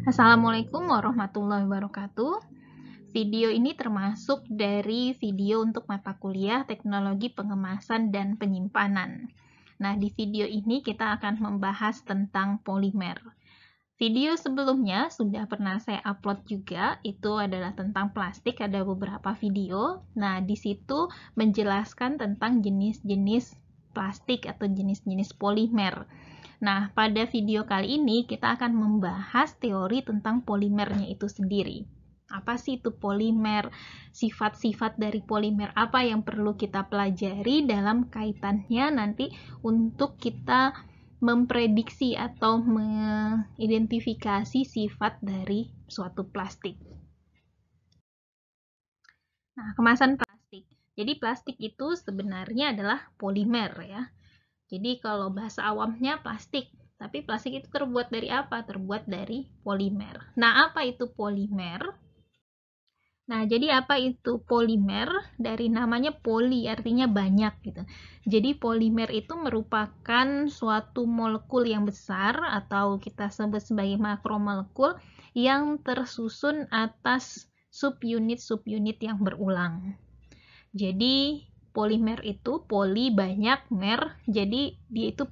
Assalamualaikum warahmatullahi wabarakatuh. Video ini termasuk dari video untuk mata kuliah Teknologi Pengemasan dan Penyimpanan. Nah, di video ini kita akan membahas tentang polimer. Video sebelumnya sudah pernah saya upload juga, itu adalah tentang plastik, ada beberapa video. Nah, di situ menjelaskan tentang jenis-jenis plastik atau jenis-jenis polimer. Nah, pada video kali ini kita akan membahas teori tentang polimernya itu sendiri. Apa sih itu polimer? Sifat-sifat dari polimer apa yang perlu kita pelajari dalam kaitannya nanti untuk kita memprediksi atau mengidentifikasi sifat dari suatu plastik. Nah, kemasan plastik. Jadi plastik itu sebenarnya adalah polimer ya. Jadi kalau bahasa awamnya plastik, tapi plastik itu terbuat dari apa? Terbuat dari polimer. Nah, apa itu polimer? Nah, jadi apa itu polimer? Dari namanya poli, artinya banyak gitu. Jadi polimer itu merupakan suatu molekul yang besar atau kita sebut sebagai makromolekul yang tersusun atas subunit-subunit yang berulang. Jadi polimer itu poli banyak, mer, jadi dia itu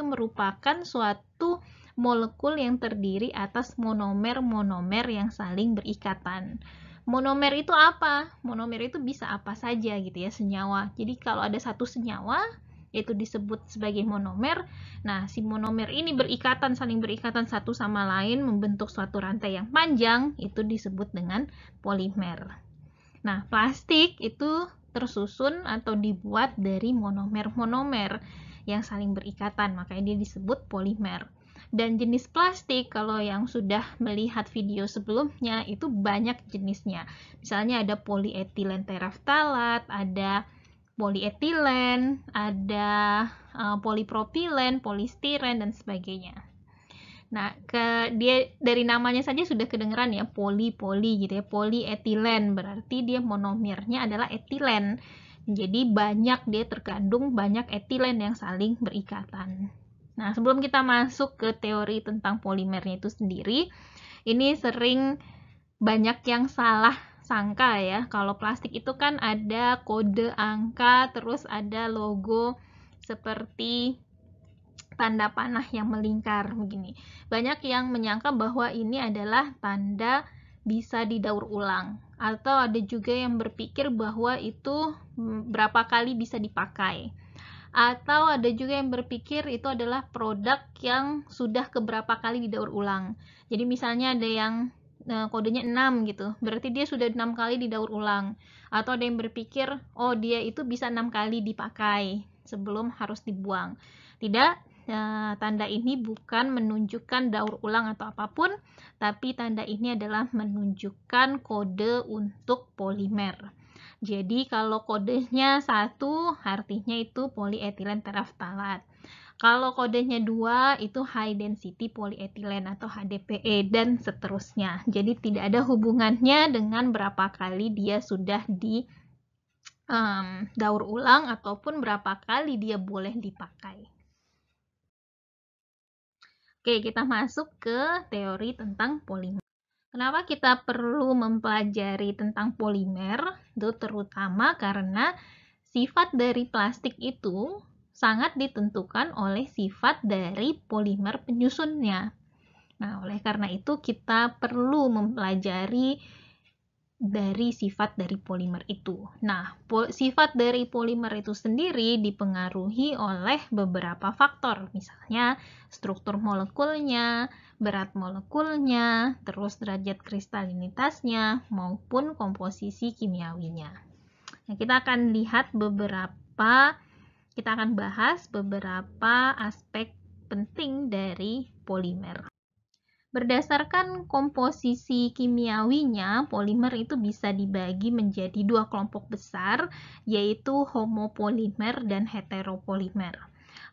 merupakan suatu molekul yang terdiri atas monomer-monomer yang saling berikatan. Monomer itu apa? Monomer itu bisa apa saja gitu ya, senyawa. Jadi kalau ada satu senyawa itu disebut sebagai monomer. Nah, si monomer ini saling berikatan satu sama lain membentuk suatu rantai yang panjang, itu disebut dengan polimer. Nah, plastik itu tersusun atau dibuat dari monomer-monomer yang saling berikatan, makanya dia disebut polimer. Dan jenis plastik, kalau yang sudah melihat video sebelumnya, itu banyak jenisnya. Misalnya ada polietilen tereftalat, ada polietilen, ada polipropilen, polistiren, dan sebagainya. Nah, dia dari namanya saja sudah kedengeran ya, poli gitu ya, polietilen, berarti dia monomernya adalah etilen. Jadi dia terkandung banyak etilen yang saling berikatan. Nah, sebelum kita masuk ke teori tentang polimernya itu sendiri, ini sering banyak yang salah sangka ya, kalau plastik itu kan ada kode angka, terus ada logo seperti tanda panah yang melingkar begini. Banyak yang menyangka bahwa ini adalah tanda bisa didaur ulang, atau ada juga yang berpikir bahwa itu berapa kali bisa dipakai, atau ada juga yang berpikir itu adalah produk yang sudah keberapa kali didaur ulang. Jadi misalnya ada yang kodenya 6 gitu, berarti dia sudah 6 kali didaur ulang. Atau ada yang berpikir, oh dia itu bisa 6 kali dipakai sebelum harus dibuang. Tidak, tanda ini bukan menunjukkan daur ulang atau apapun, tapi tanda ini adalah menunjukkan kode untuk polimer. Jadi kalau kodenya 1, artinya itu polietilen tereftalat. Kalau kodenya 2, itu high density polyethylene atau HDPE, dan seterusnya. Jadi tidak ada hubungannya dengan berapa kali dia sudah di daur ulang ataupun berapa kali dia boleh dipakai. Oke, kita masuk ke teori tentang polimer. Kenapa kita perlu mempelajari tentang polimer? Itu terutama karena sifat dari plastik itu sangat ditentukan oleh sifat dari polimer penyusunnya. Nah, oleh karena itu kita perlu mempelajari dari sifat dari polimer itu. Nah, sifat dari polimer itu sendiri dipengaruhi oleh beberapa faktor, misalnya struktur molekulnya, berat molekulnya, terus derajat kristalinitasnya, maupun komposisi kimiawinya. Nah, kita akan bahas beberapa aspek penting dari polimer. Berdasarkan komposisi kimiawinya, polimer itu bisa dibagi menjadi 2 kelompok besar, yaitu homopolimer dan heteropolimer.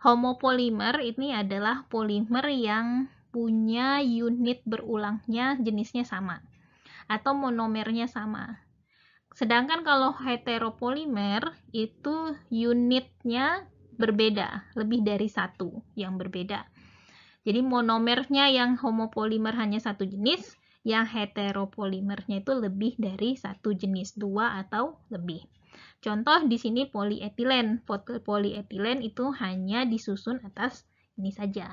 Homopolimer ini adalah polimer yang punya unit berulangnya jenisnya sama, atau monomernya sama. Sedangkan kalau heteropolimer itu unitnya berbeda, lebih dari 1 yang berbeda. Jadi monomernya yang homopolimer hanya satu jenis, yang heteropolimernya itu lebih dari satu jenis, 2 atau lebih. Contoh di sini polietilen. Polietilen itu hanya disusun atas ini saja.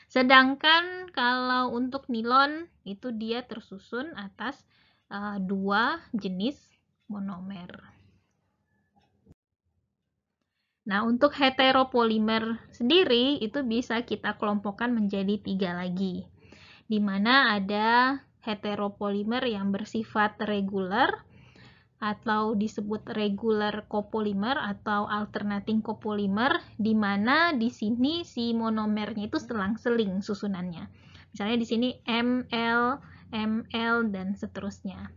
Sedangkan kalau untuk nilon itu dia tersusun atas 2 jenis monomer. Nah, untuk heteropolimer sendiri itu bisa kita kelompokkan menjadi 3 lagi. Di mana ada heteropolimer yang bersifat reguler atau disebut regular copolymer atau alternating copolymer, di mana di sini si monomernya itu selang-seling susunannya. Misalnya di sini ML, ML dan seterusnya.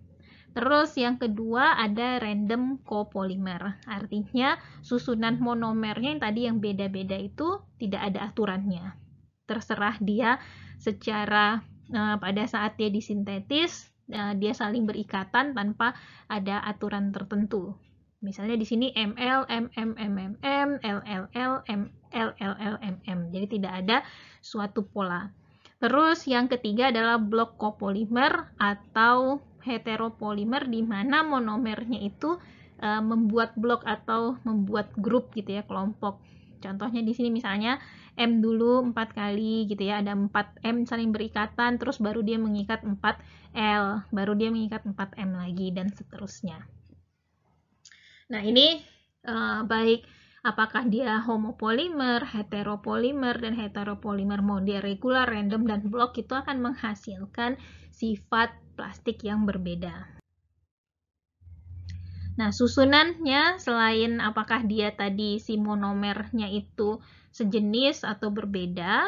Terus yang kedua ada random copolymer. Artinya susunan monomernya yang tadi yang beda-beda itu tidak ada aturannya. Terserah dia secara pada saat dia disintetis dia saling berikatan tanpa ada aturan tertentu. Misalnya di sini ML, MM, MMM, LLL, LLL, MM. Jadi tidak ada suatu pola. Terus yang ketiga adalah block copolymer atau heteropolimer, di mana monomernya itu membuat blok atau membuat grup gitu ya, kelompok. Contohnya di sini misalnya M dulu 4 kali gitu ya, ada 4 M saling berikatan, terus baru dia mengikat 4 L, baru dia mengikat 4 M lagi, dan seterusnya. Nah, ini baik apakah dia homopolimer, heteropolimer, dan heteropolimer mode regular, random, dan block itu akan menghasilkan sifat plastik yang berbeda. Nah, susunannya selain apakah dia tadi si monomernya itu sejenis atau berbeda,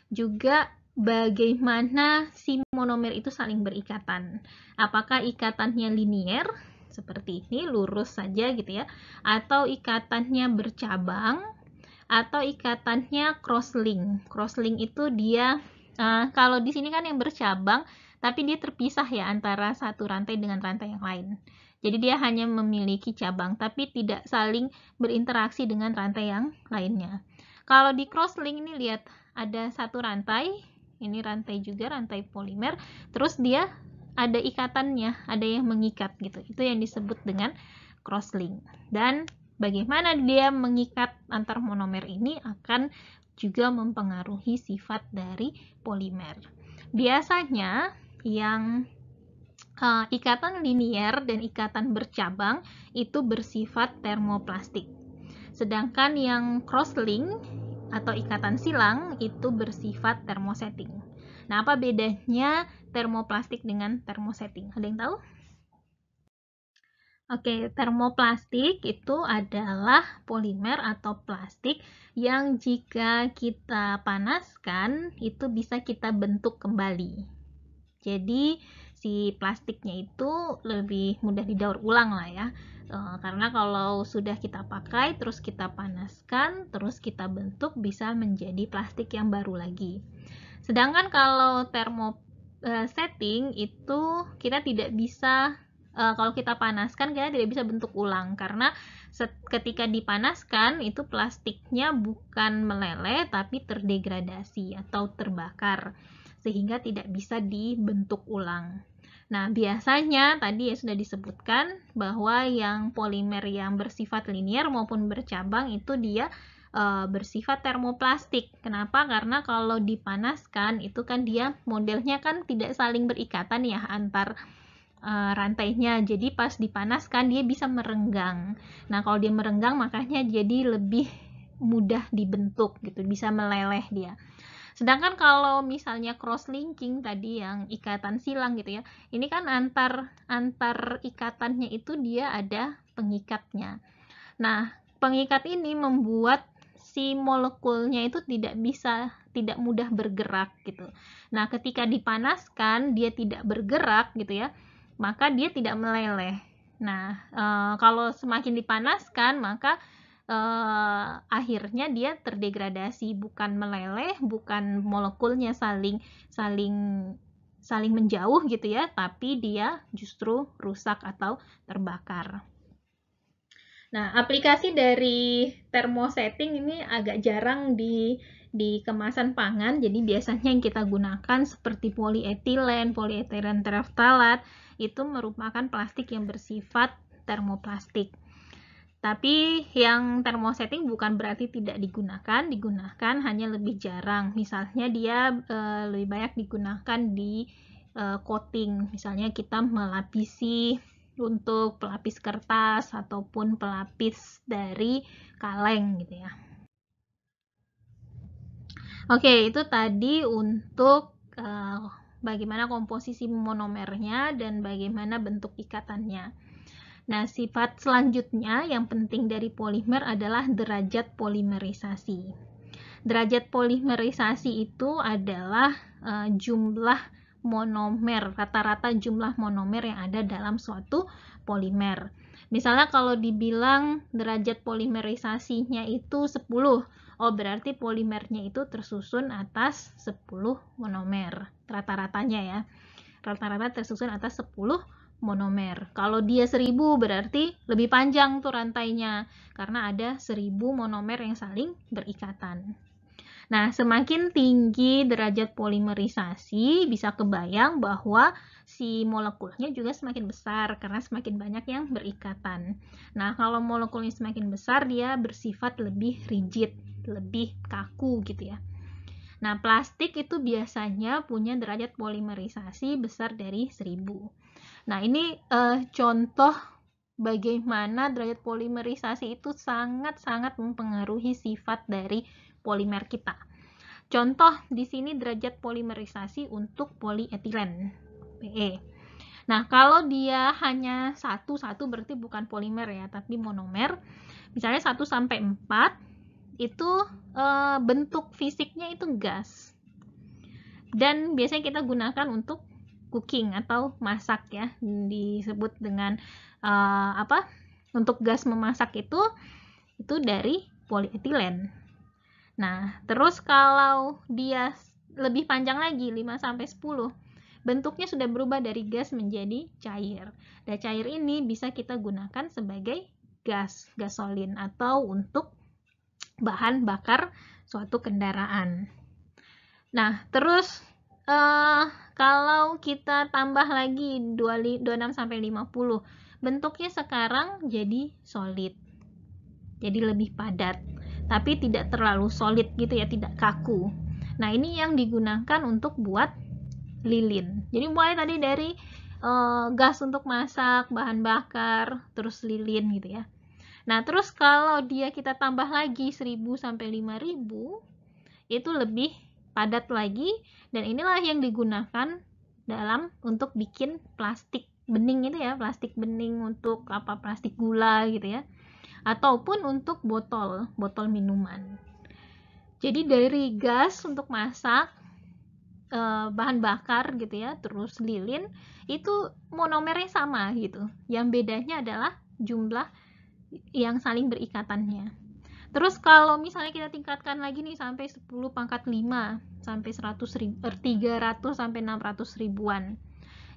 juga bagaimana si monomer itu saling berikatan. Apakah ikatannya linier seperti ini, lurus saja gitu ya, atau ikatannya bercabang, atau ikatannya crosslink. Crosslink itu dia kalau di sini kan yang bercabang, tapi dia terpisah ya antara satu rantai dengan rantai yang lain. Jadi dia hanya memiliki cabang, tapi tidak saling berinteraksi dengan rantai yang lainnya. Kalau di crosslink ini lihat ada satu rantai, ini rantai juga, rantai polimer, terus dia ada ikatannya, ada yang mengikat gitu. Itu yang disebut dengan crosslink. Dan bagaimana dia mengikat antar monomer ini akan juga mempengaruhi sifat dari polimer. Biasanya yang ikatan linier dan ikatan bercabang itu bersifat termoplastik. Sedangkan yang crosslink atau ikatan silang itu bersifat termosetting. Nah, apa bedanya termoplastik dengan termosetting? Ada yang tahu? Oke, termoplastik itu adalah polimer atau plastik yang jika kita panaskan itu bisa kita bentuk kembali. Jadi si plastiknya itu lebih mudah didaur ulang lah ya, karena kalau sudah kita pakai terus kita panaskan terus kita bentuk bisa menjadi plastik yang baru lagi. Sedangkan kalau termosetting itu kita tidak bisa, kalau kita panaskan kita tidak bisa bentuk ulang, karena ketika dipanaskan itu plastiknya bukan meleleh tapi terdegradasi atau terbakar, sehingga tidak bisa dibentuk ulang. Nah, biasanya tadi ya sudah disebutkan bahwa yang polimer yang bersifat linier maupun bercabang itu dia bersifat termoplastik. Kenapa? Karena kalau dipanaskan itu kan dia modelnya kan tidak saling berikatan ya antar rantainya. Jadi pas dipanaskan dia bisa merenggang. Nah, kalau dia merenggang makanya jadi lebih mudah dibentuk gitu, bisa meleleh dia. Sedangkan kalau misalnya cross-linking tadi yang ikatan silang gitu ya, ini kan antar ikatannya itu dia ada pengikatnya. Nah, pengikat ini membuat si molekulnya itu tidak mudah bergerak gitu. Nah, ketika dipanaskan dia tidak bergerak gitu ya, maka dia tidak meleleh. Nah, kalau semakin dipanaskan maka akhirnya dia terdegradasi, bukan meleleh, bukan molekulnya saling menjauh gitu ya, tapi dia justru rusak atau terbakar. Nah, aplikasi dari termosetting ini agak jarang di kemasan pangan. Jadi biasanya yang kita gunakan seperti polietilen, polietilen tereftalat itu merupakan plastik yang bersifat termoplastik. Tapi yang termosetting bukan berarti tidak digunakan hanya lebih jarang. Misalnya dia lebih banyak digunakan di coating. Misalnya kita melapisi untuk pelapis kertas ataupun pelapis dari kaleng gitu ya. Oke, itu tadi untuk bagaimana komposisi monomernya dan bagaimana bentuk ikatannya. Nah, sifat selanjutnya yang penting dari polimer adalah derajat polimerisasi. Derajat polimerisasi itu adalah jumlah monomer, rata-rata jumlah monomer yang ada dalam suatu polimer. Misalnya kalau dibilang derajat polimerisasinya itu 10, oh berarti polimernya itu tersusun atas 10 monomer. Rata-ratanya ya. Rata-rata tersusun atas 10 monomer. Kalau dia 1000 berarti lebih panjang tuh rantainya karena ada 1000 monomer yang saling berikatan. Nah, semakin tinggi derajat polimerisasi, bisa kebayang bahwa si molekulnya juga semakin besar karena semakin banyak yang berikatan. Nah, kalau molekulnya semakin besar, dia bersifat lebih rigid, lebih kaku gitu ya. Nah, plastik itu biasanya punya derajat polimerisasi besar dari 1000. Nah, ini contoh bagaimana derajat polimerisasi itu sangat-sangat mempengaruhi sifat dari polimer kita. Contoh di sini derajat polimerisasi untuk polietilen PE. Nah, kalau dia hanya 1 berarti bukan polimer ya, tapi monomer. Misalnya 1 sampai 4 itu bentuk fisiknya itu gas. Dan biasanya kita gunakan untuk cooking atau masak ya, disebut dengan untuk gas memasak itu dari polietilen. Nah, terus kalau dia lebih panjang lagi 5 sampai 10, bentuknya sudah berubah dari gas menjadi cair. Dan cair ini bisa kita gunakan sebagai gas, gasolin atau untuk bahan bakar suatu kendaraan. Nah, terus kalau kita tambah lagi 26 sampai 50, bentuknya sekarang jadi solid. Jadi lebih padat, tapi tidak terlalu solid gitu ya, tidak kaku. Nah, ini yang digunakan untuk buat lilin. Jadi mulai tadi dari gas untuk masak, bahan bakar, terus lilin gitu ya. Nah, terus kalau dia kita tambah lagi 1000 sampai 5000, itu lebih padat lagi, dan inilah yang digunakan untuk bikin plastik bening itu ya, plastik bening untuk plastik gula gitu ya, ataupun untuk botol minuman. Jadi dari gas untuk masak, bahan bakar gitu ya, terus lilin, itu monomernya sama gitu. Yang bedanya adalah jumlah yang saling berikatannya. Terus kalau misalnya kita tingkatkan lagi nih sampai 10 pangkat 5 sampai 300 sampai 600 ribuan.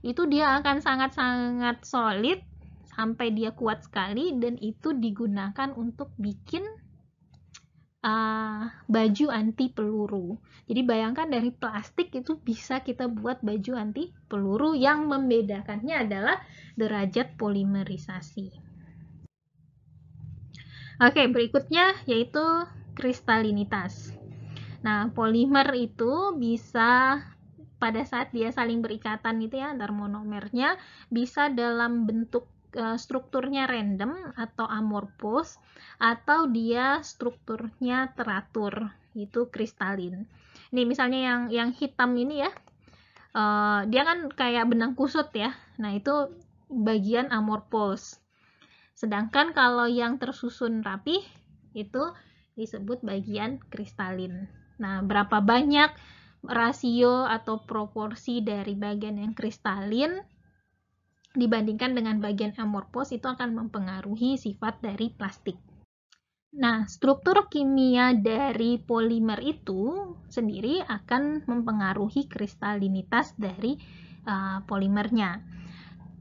Itu dia akan sangat-sangat solid sampai dia kuat sekali, dan itu digunakan untuk bikin baju anti peluru. Jadi bayangkan dari plastik itu bisa kita buat baju anti peluru, yang membedakannya adalah derajat polimerisasi. Oke, berikutnya yaitu kristalinitas. Nah, polimer itu bisa pada saat dia saling berikatan gitu ya, antar monomernya bisa dalam bentuk strukturnya random atau amorphous, atau dia strukturnya teratur, itu kristalin. Ini misalnya yang hitam ini ya, dia kan kayak benang kusut ya. Nah, itu bagian amorphous. Sedangkan kalau yang tersusun rapi itu disebut bagian kristalin. Nah, berapa banyak rasio atau proporsi dari bagian yang kristalin dibandingkan dengan bagian amorphous itu akan mempengaruhi sifat dari plastik. Nah, struktur kimia dari polimer itu sendiri akan mempengaruhi kristalinitas dari polimernya.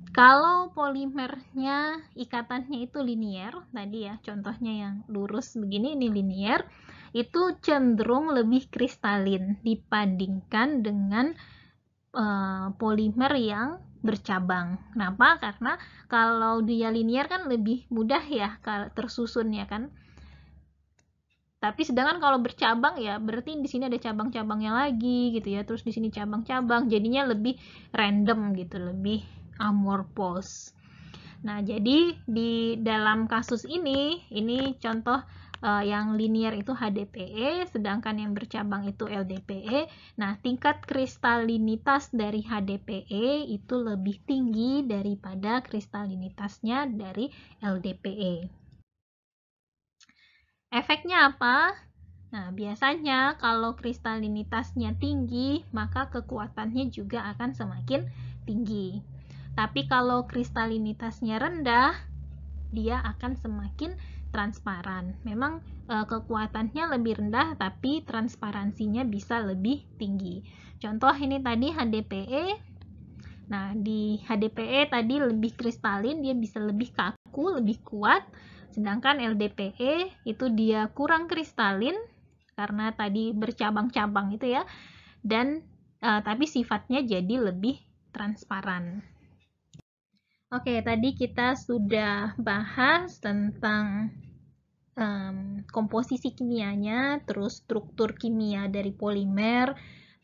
Kalau polimernya ikatannya itu linier, tadi ya contohnya yang lurus begini, ini linier, itu cenderung lebih kristalin dibandingkan dengan polimer yang bercabang. Kenapa? Karena kalau dia linear kan lebih mudah ya tersusun ya kan. Tapi sedangkan kalau bercabang ya berarti di sini ada cabang-cabangnya lagi gitu ya. Terus di sini cabang-cabang, jadinya lebih random gitu, lebih amorphous. Nah, jadi di dalam kasus ini contoh yang linear itu HDPE, sedangkan yang bercabang itu LDPE. Nah, tingkat kristalinitas dari HDPE itu lebih tinggi daripada kristalinitasnya dari LDPE. Efeknya apa? Nah, biasanya kalau kristalinitasnya tinggi, maka kekuatannya juga akan semakin tinggi. Tapi kalau kristalinitasnya rendah, dia akan semakin transparan. Memang kekuatannya lebih rendah, tapi transparansinya bisa lebih tinggi. Contoh ini tadi HDPE. Nah, di HDPE tadi lebih kristalin, dia bisa lebih kaku, lebih kuat. Sedangkan LDPE itu dia kurang kristalin, karena tadi bercabang-cabang itu ya, dan tapi sifatnya jadi lebih transparan. Oke, tadi kita sudah bahas tentang komposisi kimianya, terus struktur kimia dari polimer,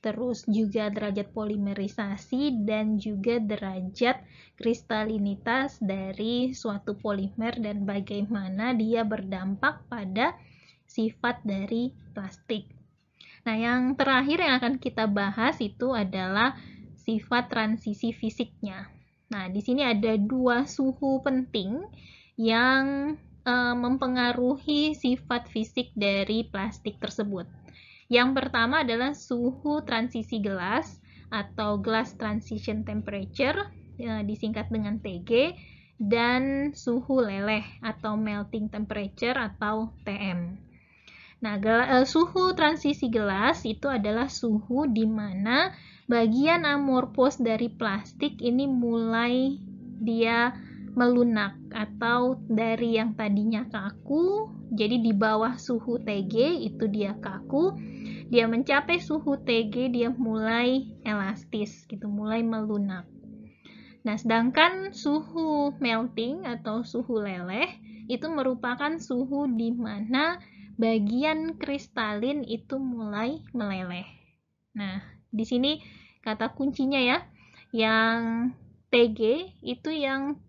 terus juga derajat polimerisasi, dan juga derajat kristalinitas dari suatu polimer dan bagaimana dia berdampak pada sifat dari plastik. Nah, yang terakhir yang akan kita bahas itu adalah sifat transisi fisiknya. Nah, di sini ada dua suhu penting yang mempengaruhi sifat fisik dari plastik tersebut. Yang pertama adalah suhu transisi gelas atau glass transition temperature, disingkat dengan TG, dan suhu leleh atau melting temperature atau TM. Nah, suhu transisi gelas itu adalah suhu di mana bagian amorphous dari plastik ini mulai dia melunak, atau dari yang tadinya kaku, jadi di bawah suhu TG itu dia kaku, dia mencapai suhu TG dia mulai elastis gitu, mulai melunak. Nah, sedangkan suhu melting atau suhu leleh itu merupakan suhu di mana bagian kristalin itu mulai meleleh. Nah, di sini kata kuncinya ya, yang TG itu yang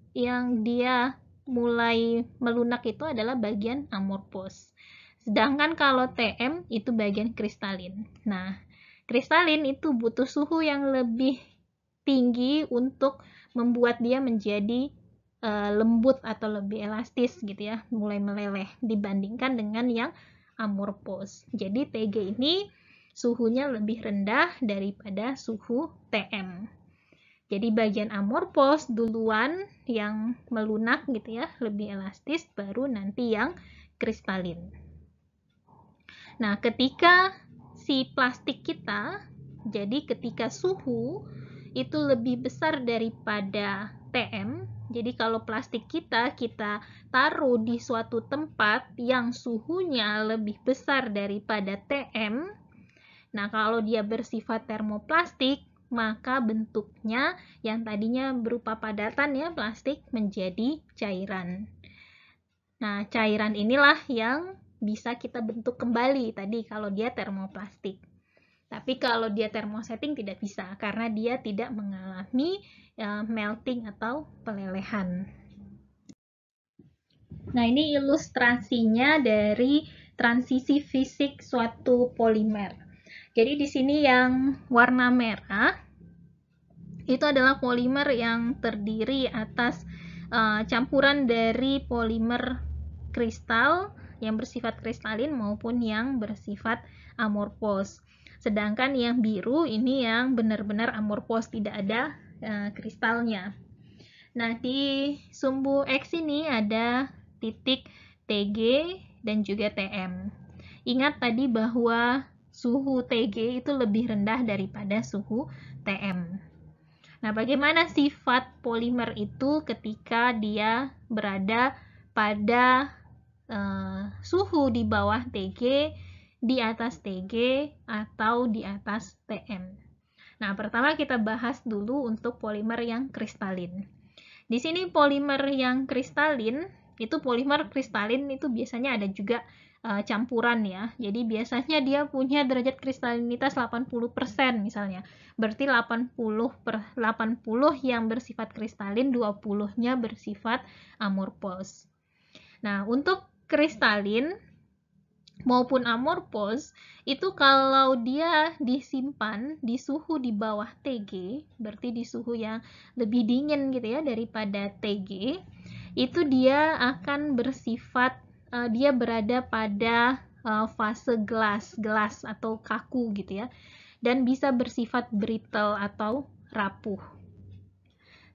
dia mulai melunak itu adalah bagian amorphous. Sedangkan kalau TM itu bagian kristalin. Nah, kristalin itu butuh suhu yang lebih tinggi untuk membuat dia menjadi lembut atau lebih elastis gitu ya, mulai meleleh dibandingkan dengan yang amorphous. Jadi TG ini suhunya lebih rendah daripada suhu TM. Jadi bagian amorphous duluan yang melunak gitu ya, lebih elastis, baru nanti yang kristalin. Nah, ketika si plastik kita, jadi ketika suhu itu lebih besar daripada TM, jadi kalau plastik kita taruh di suatu tempat yang suhunya lebih besar daripada TM, nah kalau dia bersifat termoplastik, maka bentuknya yang tadinya berupa padatan ya plastik menjadi cairan. Nah, cairan inilah yang bisa kita bentuk kembali tadi kalau dia termoplastik. Tapi kalau dia termosetting tidak bisa karena dia tidak mengalami melting atau pelelehan. Nah, ini ilustrasinya dari transisi fisik suatu polimer. Jadi di sini yang warna merah itu adalah polimer yang terdiri atas campuran dari polimer kristal yang bersifat kristalin maupun yang bersifat amorphous. Sedangkan yang biru ini yang benar-benar amorphous, tidak ada kristalnya. Nah, di sumbu X ini ada titik TG dan juga TM. Ingat tadi bahwa suhu TG itu lebih rendah daripada suhu TM. Nah, bagaimana sifat polimer itu ketika dia berada pada suhu di bawah TG di atas TG, atau di atas TM. Nah, pertama kita bahas dulu untuk polimer yang kristalin. Di sini polimer yang kristalin, itu polimer kristalin itu biasanya ada juga campuran ya. Jadi biasanya dia punya derajat kristalinitas 80% misalnya. Berarti 80 yang bersifat kristalin, 20-nya bersifat amorphous. Nah, untuk kristalin maupun amorphous itu kalau dia disimpan di suhu di bawah TG, berarti di suhu yang lebih dingin gitu ya daripada TG, itu dia akan bersifat dia berada pada fase gelas atau kaku gitu ya, dan bisa bersifat brittle atau rapuh.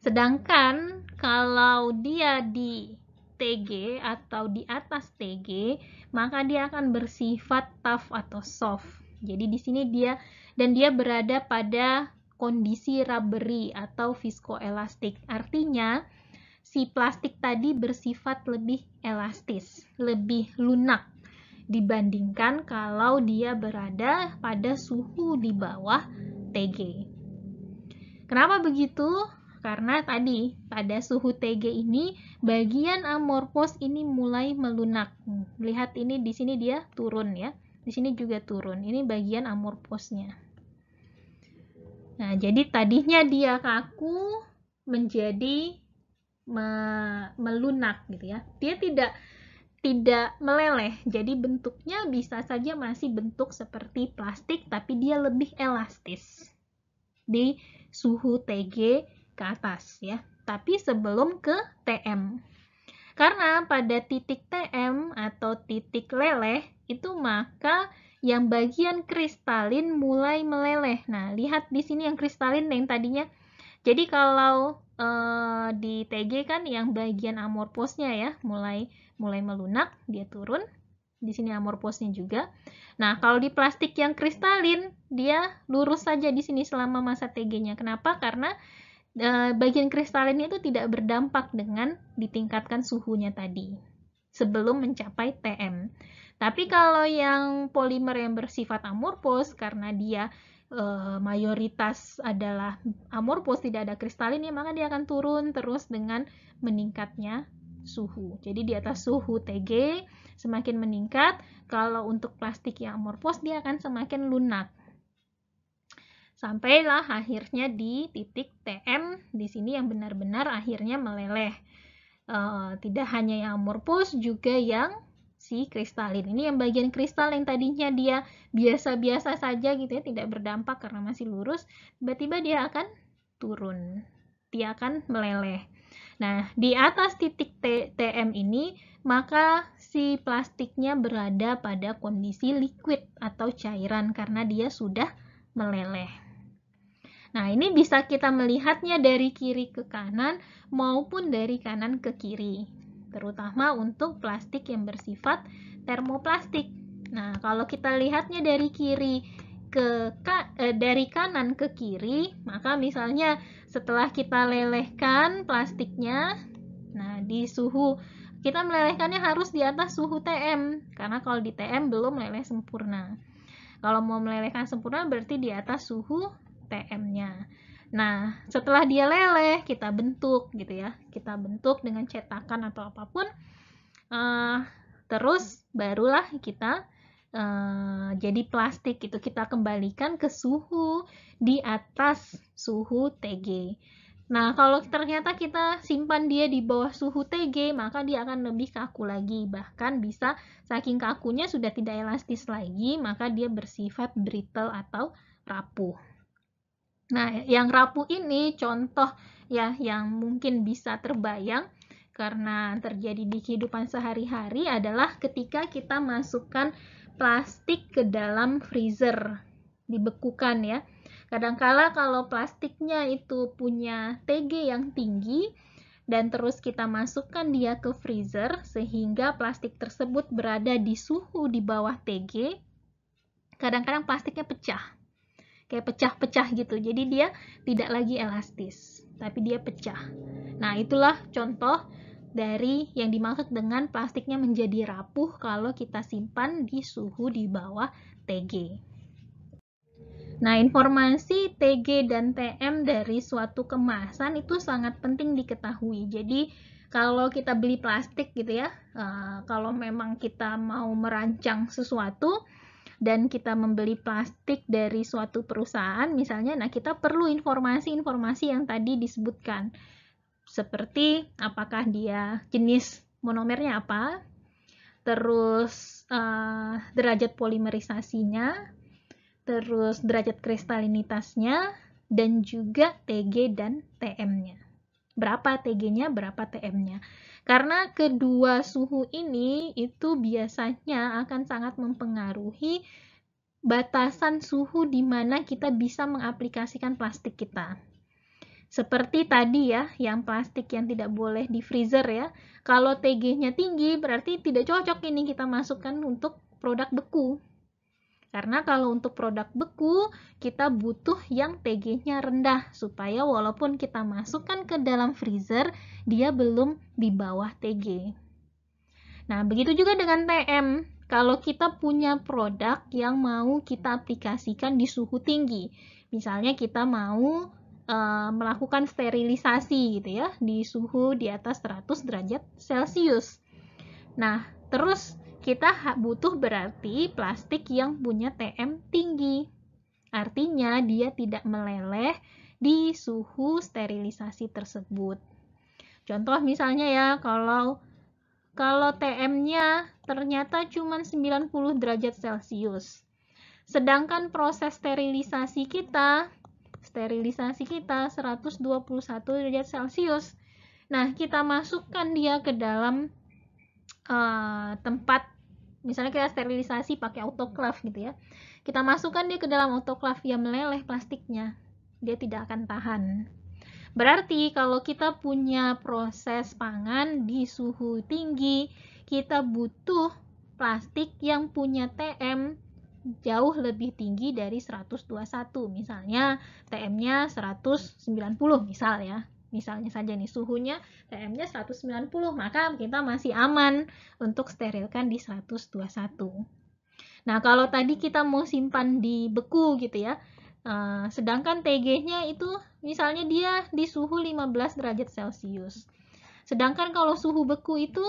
Sedangkan kalau dia di TG atau di atas TG, maka dia akan bersifat tough atau soft. Jadi di sini dia berada pada kondisi rubbery atau viskoelastik. Artinya si plastik tadi bersifat lebih elastis, lebih lunak dibandingkan kalau dia berada pada suhu di bawah TG. Kenapa begitu? Karena tadi pada suhu TG ini bagian amorphous ini mulai melunak. Lihat ini di sini dia turun ya. Di sini juga turun. Ini bagian amorphous-nya. Nah, jadi tadinya dia kaku menjadi melunak gitu ya. Dia tidak meleleh. Jadi bentuknya bisa saja masih bentuk seperti plastik, tapi dia lebih elastis di suhu TG ke atas ya, tapi sebelum ke TM. Karena pada titik TM atau titik leleh itu maka yang bagian kristalin mulai meleleh. Nah, lihat di sini yang kristalin yang tadinya. Jadi kalau di TG kan yang bagian amorphous-nya ya mulai melunak, dia turun. Di sini amorphous-nya juga. Nah, kalau di plastik yang kristalin, dia lurus saja di sini selama masa TG-nya. Kenapa? Karena bagian kristalinnya itu tidak berdampak dengan ditingkatkan suhunya tadi sebelum mencapai TM. Tapi kalau yang polimer yang bersifat amorphous, karena dia mayoritas adalah amorphous, tidak ada kristalinnya, maka dia akan turun terus dengan meningkatnya suhu. Jadi di atas suhu TG semakin meningkat, kalau untuk plastik yang amorphous dia akan semakin lunak. Sampailah akhirnya di titik TM, di sini yang benar-benar akhirnya meleleh. Tidak hanya yang amorphous, juga yang si kristalin. Ini yang bagian kristal yang tadinya dia biasa-biasa saja gitu ya, tidak berdampak karena masih lurus, tiba-tiba dia akan turun. Dia akan meleleh. Nah, di atas titik TM ini, maka si plastiknya berada pada kondisi liquid atau cairan karena dia sudah meleleh. Nah, ini bisa kita melihatnya dari kiri ke kanan maupun dari kanan ke kiri, terutama untuk plastik yang bersifat termoplastik. Nah, kalau kita lihatnya dari dari kanan ke kiri, maka misalnya setelah kita lelehkan plastiknya, nah di suhu kita melelehkannya harus di atas suhu TM, karena kalau di TM belum meleleh sempurna. Kalau mau melelehkan sempurna berarti di atas suhu TM-nya. Nah, setelah dia leleh, kita bentuk gitu ya. Kita bentuk dengan cetakan atau apapun. Terus barulah kita jadi plastik itu kita kembalikan ke suhu di atas suhu TG. Nah, kalau ternyata kita simpan dia di bawah suhu TG, maka dia akan lebih kaku lagi. Bahkan bisa saking kakunya sudah tidak elastis lagi, maka dia bersifat brittle atau rapuh. Nah, yang rapuh ini contoh ya yang mungkin bisa terbayang karena terjadi di kehidupan sehari-hari adalah ketika kita masukkan plastik ke dalam freezer, dibekukan ya. Kadangkala kalau plastiknya itu punya TG yang tinggi dan terus kita masukkan dia ke freezer sehingga plastik tersebut berada di suhu di bawah TG, kadang-kadang plastiknya pecah. Kayak pecah-pecah gitu. Jadi dia tidak lagi elastis, tapi dia pecah. Nah, itulah contoh dari yang dimaksud dengan plastiknya menjadi rapuh kalau kita simpan di suhu di bawah TG. Nah, informasi TG dan TM dari suatu kemasan itu sangat penting diketahui. Jadi, kalau kita beli plastik gitu ya, kalau memang kita mau merancang sesuatu dan kita membeli plastik dari suatu perusahaan misalnya, nah kita perlu informasi-informasi yang tadi disebutkan. Seperti apakah dia jenis monomernya apa, terus derajat polimerisasinya, terus derajat kristalinitasnya, dan juga TG dan TM-nya. Berapa TG-nya, berapa TM-nya. Karena kedua suhu ini itu biasanya akan sangat mempengaruhi batasan suhu di mana kita bisa mengaplikasikan plastik kita. Seperti tadi ya, yang plastik yang tidak boleh di freezer ya. Kalau TG-nya tinggi, berarti tidak cocok ini kita masukkan untuk produk beku. Karena kalau untuk produk beku, kita butuh yang TG-nya rendah, supaya walaupun kita masukkan ke dalam freezer, dia belum di bawah TG. Nah, begitu juga dengan TM. Kalau kita punya produk yang mau kita aplikasikan di suhu tinggi, misalnya kita mau melakukan sterilisasi gitu ya, di suhu di atas 100 derajat Celcius. Nah, terus kita butuh berarti plastik yang punya TM tinggi. Artinya dia tidak meleleh di suhu sterilisasi tersebut. Contoh misalnya ya, kalau TM-nya ternyata cuma 90 derajat Celcius. Sedangkan proses sterilisasi kita 121 derajat Celcius. Nah, kita masukkan dia ke dalam tempat, misalnya kita sterilisasi pakai autoclave gitu ya. Kita masukkan dia ke dalam autoclave, ya meleleh plastiknya. Dia tidak akan tahan. Berarti kalau kita punya proses pangan di suhu tinggi, kita butuh plastik yang punya TM jauh lebih tinggi dari 121. Misalnya TM-nya 190 misal ya. Misalnya saja nih suhunya TM-nya 190, maka kita masih aman untuk sterilkan di 121. Nah, kalau tadi kita mau simpan di beku gitu ya, sedangkan TG-nya itu misalnya dia di suhu 15 derajat Celcius. Sedangkan kalau suhu beku itu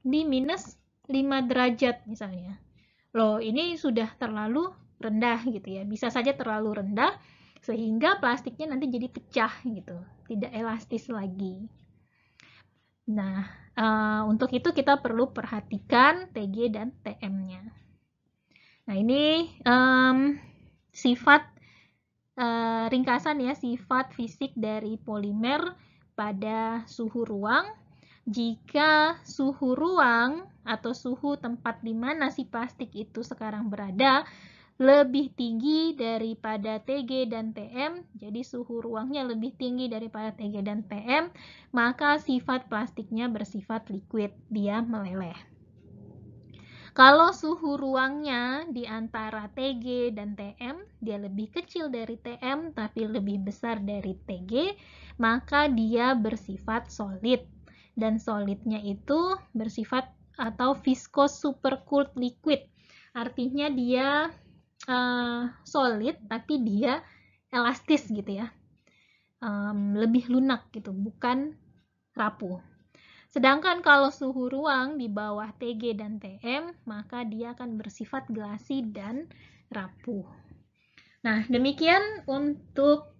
di minus 5 derajat misalnya. Loh, ini sudah terlalu rendah gitu ya. Bisa saja terlalu rendah sehingga plastiknya nanti jadi pecah gitu. Tidak elastis lagi. Nah, untuk itu kita perlu perhatikan TG dan TM-nya. Nah, ini sifat ringkasan ya, sifat fisik dari polimer pada suhu ruang. Jika suhu ruang atau suhu tempat di mana si plastik itu sekarang berada lebih tinggi daripada TG dan TM, jadi suhu ruangnya lebih tinggi daripada TG dan TM, maka sifat plastiknya bersifat liquid, dia meleleh. Kalau suhu ruangnya di antara TG dan TM, dia lebih kecil dari TM tapi lebih besar dari TG, maka dia bersifat solid. Dan solidnya itu bersifat atau viscous supercooled liquid. Artinya dia solid tapi dia elastis gitu ya. Lebih lunak gitu, bukan rapuh. Sedangkan kalau suhu ruang di bawah TG dan TM, maka dia akan bersifat gelasi dan rapuh. Nah, demikian untuk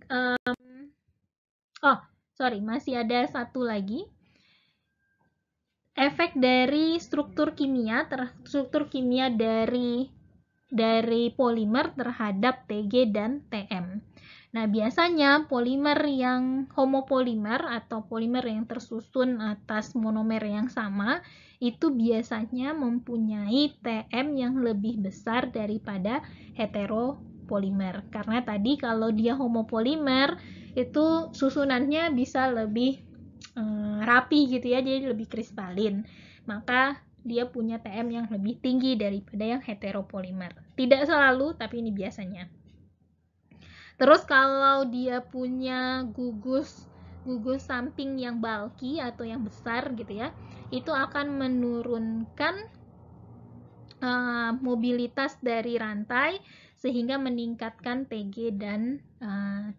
masih ada satu lagi. Efek dari struktur kimia dari polimer terhadap TG dan TM. Nah, biasanya polimer yang homopolimer atau polimer yang tersusun atas monomer yang sama itu biasanya mempunyai TM yang lebih besar daripada heteropolimer. Karena tadi kalau dia homopolimer itu susunannya bisa lebih rapi gitu ya, jadi lebih kristalin. Maka dia punya TM yang lebih tinggi daripada yang heteropolimer. Tidak selalu, tapi ini biasanya. Terus kalau dia punya gugus gugus samping yang bulky atau yang besar gitu ya, itu akan menurunkan mobilitas dari rantai sehingga meningkatkan TG dan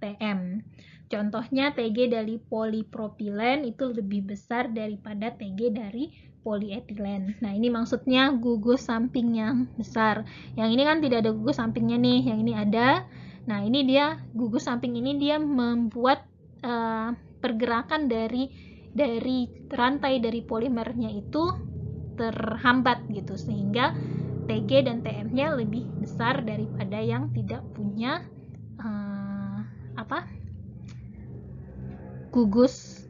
TM. Contohnya TG dari polipropilen itu lebih besar daripada TG dari polietilen. Nah, ini maksudnya gugus samping yang besar. Yang ini kan tidak ada gugus sampingnya nih, yang ini ada. Nah, ini dia gugus samping ini dia membuat pergerakan dari rantai dari polimernya itu terhambat gitu, sehingga TG dan TM-nya lebih besar daripada yang tidak punya gugus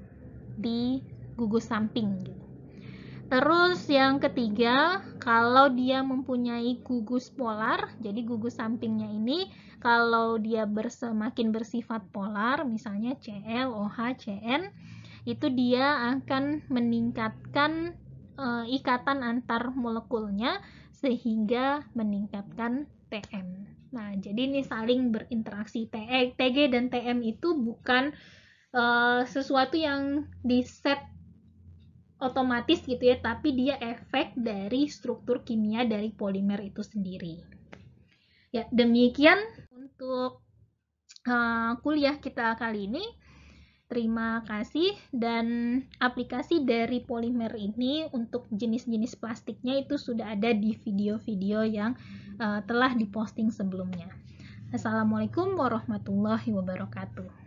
di gugus samping gitu. Terus yang ketiga, kalau dia mempunyai gugus polar, jadi gugus sampingnya ini kalau dia semakin bersifat polar, misalnya Cl, OH, Cn, itu dia akan meningkatkan ikatan antar molekulnya sehingga meningkatkan Tm. Nah, jadi ini saling berinteraksi. Tg dan Tm itu bukan sesuatu yang diset otomatis gitu ya, tapi dia efek dari struktur kimia dari polimer itu sendiri. Ya, demikian untuk kuliah kita kali ini. Terima kasih, dan aplikasi dari polimer ini untuk jenis-jenis plastiknya itu sudah ada di video-video yang telah diposting sebelumnya. Assalamualaikum warahmatullahi wabarakatuh.